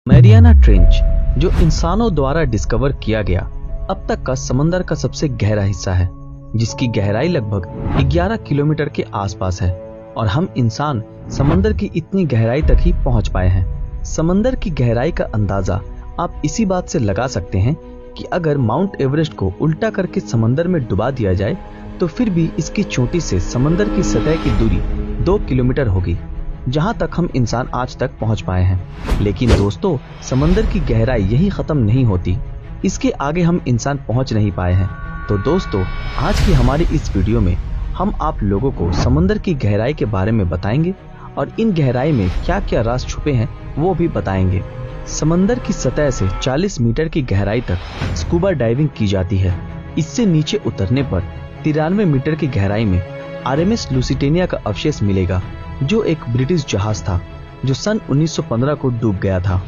Mariana trench, जो इंसानों द्वारा डिस्कवर किया गया अब तक का समंदर का सबसे गहरा हिस्सा है, जिसकी गहराई लगभग 11 किलोमीटर के आसपास है और हम इंसान समंदर की इतनी गहराई तक ही पहुंच पाए हैं। समंदर की गहराई का अंदाजा आप इसी बात से लगा सकते हैं कि अगर माउंट एवरेस्ट को उल्टा करके समंदर में डुबा दिया जाए तो फिर भी इसकी चोटी से समंदर की सतह की दूरी 2 किलोमीटर होगी, जहां तक हम इंसान आज तक पहुंच पाए हैं। लेकिन दोस्तों, समंदर की गहराई यही खत्म नहीं होती, इसके आगे हम इंसान पहुंच नहीं पाए हैं। तो दोस्तों, आज की हमारी इस वीडियो में हम आप लोगों को समंदर की गहराई के बारे में बताएंगे और इन गहराई में क्या क्या राज छुपे हैं वो भी बताएंगे। समंदर की सतह से 40 मीटर की गहराई तक स्कूबा डाइविंग की जाती है। इससे नीचे उतरने पर 93 मीटर की गहराई में आरएमएस लुसिटेनिया का अवशेष मिलेगा, जो एक ब्रिटिश जहाज था जो सन 1915 को डूब गया था।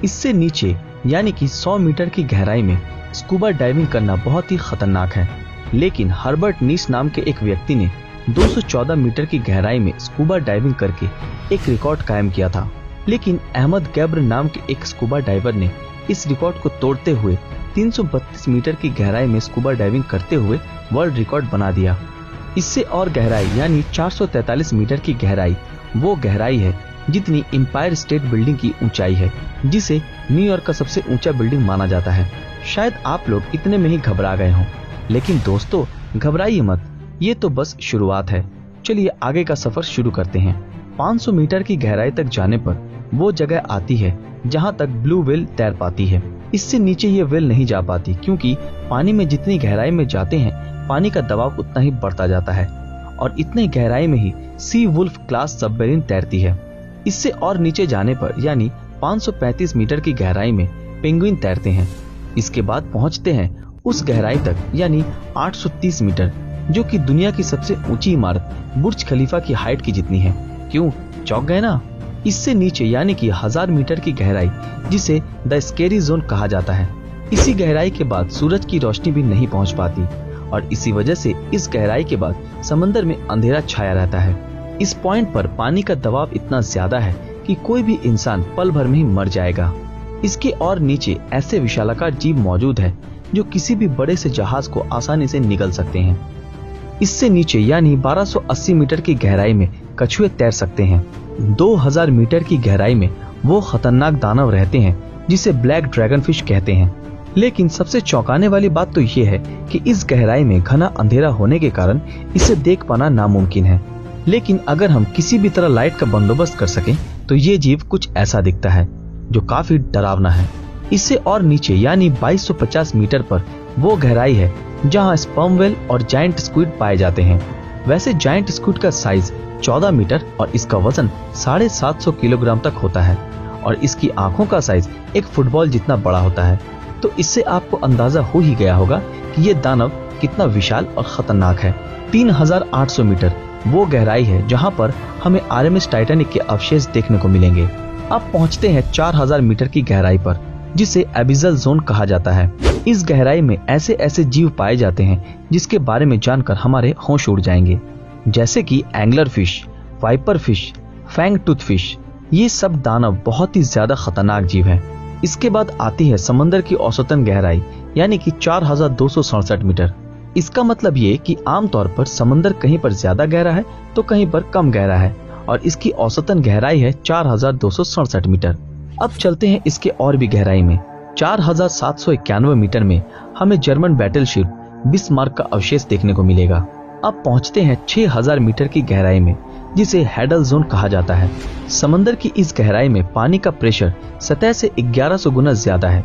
इससे नीचे यानी कि 100 मीटर की गहराई में स्कूबा डाइविंग करना बहुत ही खतरनाक है, लेकिन हर्बर्ट नीश नाम के एक व्यक्ति ने 214 मीटर की गहराई में स्कूबा डाइविंग करके एक रिकॉर्ड कायम किया था। लेकिन अहमद गैब्र नाम के एक स्कूबा डाइवर ने इस रिकॉर्ड को तोड़ते हुए 332 मीटर की गहराई में स्कूबा डाइविंग करते हुए वर्ल्ड रिकॉर्ड बना दिया। इससे और गहराई यानी 443 मीटर की गहराई वो गहराई है जितनी एम्पायर स्टेट बिल्डिंग की ऊंचाई है, जिसे न्यूयॉर्क का सबसे ऊंचा बिल्डिंग माना जाता है। शायद आप लोग इतने में ही घबरा गए हों, लेकिन दोस्तों घबराइए मत, ये तो बस शुरुआत है। चलिए आगे का सफर शुरू करते हैं। 500 मीटर की गहराई तक जाने पर वो जगह आती है जहां तक ब्लू व्हेल तैर पाती है। इससे नीचे ये व्हेल नहीं जा पाती, क्योंकि पानी में जितनी गहराई में जाते हैं पानी का दबाव उतना ही बढ़ता जाता है और इतने गहराई में ही सी वुल्फ क्लास सबमरीन तैरती है। इससे और नीचे जाने पर यानी 535 मीटर की गहराई में पेंगुइन तैरते हैं। इसके बाद पहुंचते हैं उस गहराई तक यानी 830 मीटर, जो कि दुनिया की सबसे ऊंची इमारत बुर्ज खलीफा की हाइट की जितनी है। क्यों चौंक गए ना? इससे नीचे यानी कि 1000 मीटर की गहराई, जिसे द स्केरी जोन कहा जाता है। इसी गहराई के बाद सूरज की रोशनी भी नहीं पहुंच पाती और इसी वजह से इस गहराई के बाद समंदर में अंधेरा छाया रहता है। इस पॉइंट पर पानी का दबाव इतना ज्यादा है कि कोई भी इंसान पल भर में ही मर जाएगा। इसके और नीचे ऐसे विशालाकार जीव मौजूद है जो किसी भी बड़े से जहाज को आसानी से निगल सकते हैं। इससे नीचे यानी 1280 मीटर की गहराई में कछुए तैर सकते हैं। 2000 मीटर की गहराई में वो खतरनाक दानव रहते हैं जिसे ब्लैक ड्रैगन फिश कहते हैं। लेकिन सबसे चौंकाने वाली बात तो ये है कि इस गहराई में घना अंधेरा होने के कारण इसे देख पाना नामुमकिन है। लेकिन अगर हम किसी भी तरह लाइट का बंदोबस्त कर सकें तो ये जीव कुछ ऐसा दिखता है जो काफी डरावना है। इससे और नीचे यानी 2250 मीटर पर वो गहराई है जहां स्पर्म व्हेल और जायंट स्क्विड पाए जाते हैं। वैसे जायंट स्क्विड का साइज 14 मीटर और इसका वजन 750 किलोग्राम तक होता है और इसकी आंखों का साइज एक फुटबॉल जितना बड़ा होता है। तो इससे आपको अंदाजा हो ही गया होगा कि ये दानव कितना विशाल और खतरनाक है। 3800 मीटर वो गहराई है जहां पर हमें आरएमएस टाइटैनिक के अवशेष देखने को मिलेंगे। अब पहुंचते हैं 4000 मीटर की गहराई पर, जिसे एबिसल जोन कहा जाता है। इस गहराई में ऐसे ऐसे जीव पाए जाते हैं जिसके बारे में जानकर हमारे होश उड़ जाएंगे, जैसे कि angler fish, viper fish, fang tooth fish. ये सब दानव बहुत ही ज्यादा खतरनाक जीव हैं। इसके बाद आती है समंदर की औसतन गहराई यानी कि 4267 मीटर। इसका मतलब ये कि आमतौर पर समंदर कहीं पर ज्यादा गहरा है तो कहीं पर कम गहरा है और इसकी औसतन गहराई है 4267 मीटर। अब चलते हैं इसके और भी गहराई में। 4791 मीटर में हमें जर्मन बैटलशिप बिस्मार्क का अवशेष देखने को मिलेगा। अब पहुंचते हैं 6000 मीटर की गहराई में, जिसे हैडल जोन कहा जाता है। समंदर की इस गहराई में पानी का प्रेशर सतह से 1100 गुना ज्यादा है।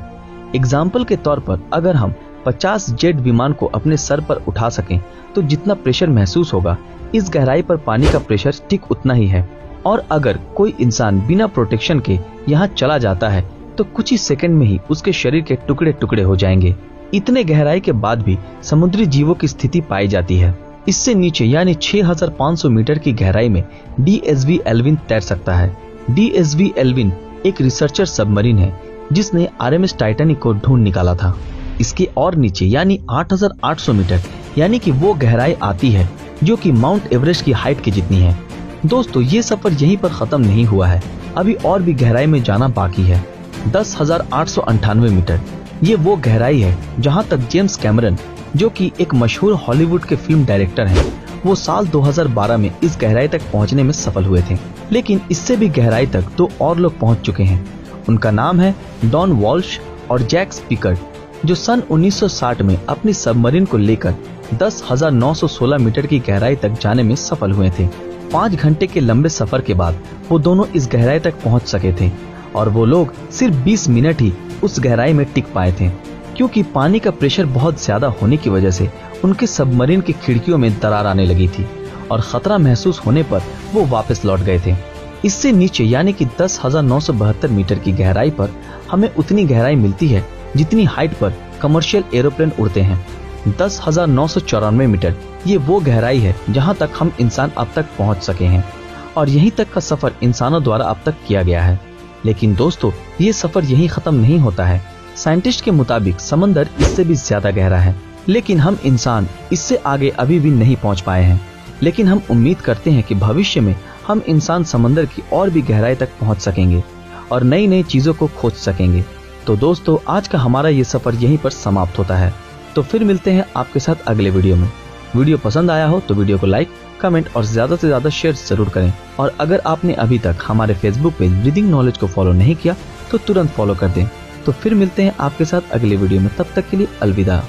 एग्जाम्पल के तौर पर अगर हम 50 जेट विमान को अपने सर पर उठा सकें तो जितना प्रेशर महसूस होगा, इस गहराई पर पानी का प्रेशर ठीक उतना ही है। और अगर कोई इंसान बिना प्रोटेक्शन के यहाँ चला जाता है तो कुछ ही सेकंड में ही उसके शरीर के टुकड़े टुकड़े हो जाएंगे। इतने गहराई के बाद भी समुद्री जीवों की स्थिति पाई जाती है। इससे नीचे यानी 6500 मीटर की गहराई में डीएसवी एल्विन तैर सकता है। डीएसवी एल्विन एक रिसर्चर सबमरीन है जिसने आरएमएस टाइटैनिक को ढूंढ निकाला था। इसके और नीचे यानी 8800 मीटर यानी कि वो गहराई आती है जो कि माउंट एवरेस्ट की हाइट की जितनी है। दोस्तों, ये सफर यहीं पर खत्म नहीं हुआ है, अभी और भी गहराई में जाना बाकी है। 10,898 मीटर। ये वो गहराई है जहां तक जेम्स कैमरन, जो कि एक मशहूर हॉलीवुड के फिल्म डायरेक्टर हैं, वो साल 2012 में इस गहराई तक पहुंचने में सफल हुए थे। लेकिन इससे भी गहराई तक 2 और लोग पहुंच चुके हैं। उनका नाम है डॉन वॉल्श और जैक स्पीकर, जो सन 1960 में अपनी सबमरीन को लेकर 10,916 मीटर की गहराई तक जाने में सफल हुए थे। 5 घंटे के लंबे सफर के बाद वो दोनों इस गहराई तक पहुंच सके थे और वो लोग सिर्फ 20 मिनट ही उस गहराई में टिक पाए थे, क्योंकि पानी का प्रेशर बहुत ज्यादा होने की वजह से उनके सबमरीन की खिड़कियों में दरार आने लगी थी और खतरा महसूस होने पर वो वापस लौट गए थे। इससे नीचे यानी कि 10,972 मीटर की गहराई पर हमें उतनी गहराई मिलती है जितनी हाइट पर कमर्शियल एरोप्लेन उड़ते हैं। 10,994 मीटर ये वो गहराई है जहां तक हम इंसान अब तक पहुंच सके हैं और यहीं तक का सफर इंसानों द्वारा अब तक किया गया है। लेकिन दोस्तों, ये सफर यहीं खत्म नहीं होता है। साइंटिस्ट के मुताबिक समंदर इससे भी ज्यादा गहरा है, लेकिन हम इंसान इससे आगे अभी भी नहीं पहुंच पाए हैं। लेकिन हम उम्मीद करते हैं कि भविष्य में हम इंसान समंदर की और भी गहराई तक पहुंच सकेंगे और नई नई चीजों को खोज सकेंगे। तो दोस्तों, आज का हमारा ये सफर यहीं पर समाप्त होता है। तो फिर मिलते हैं आपके साथ अगले वीडियो में। वीडियो पसंद आया हो तो वीडियो को लाइक, कमेंट और ज्यादा से ज्यादा शेयर जरूर करें। और अगर आपने अभी तक हमारे फेसबुक पेज ब्रीदिंग नॉलेज को फॉलो नहीं किया तो तुरंत फॉलो कर दें। तो फिर मिलते हैं आपके साथ अगले वीडियो में। तब तक के लिए अलविदा।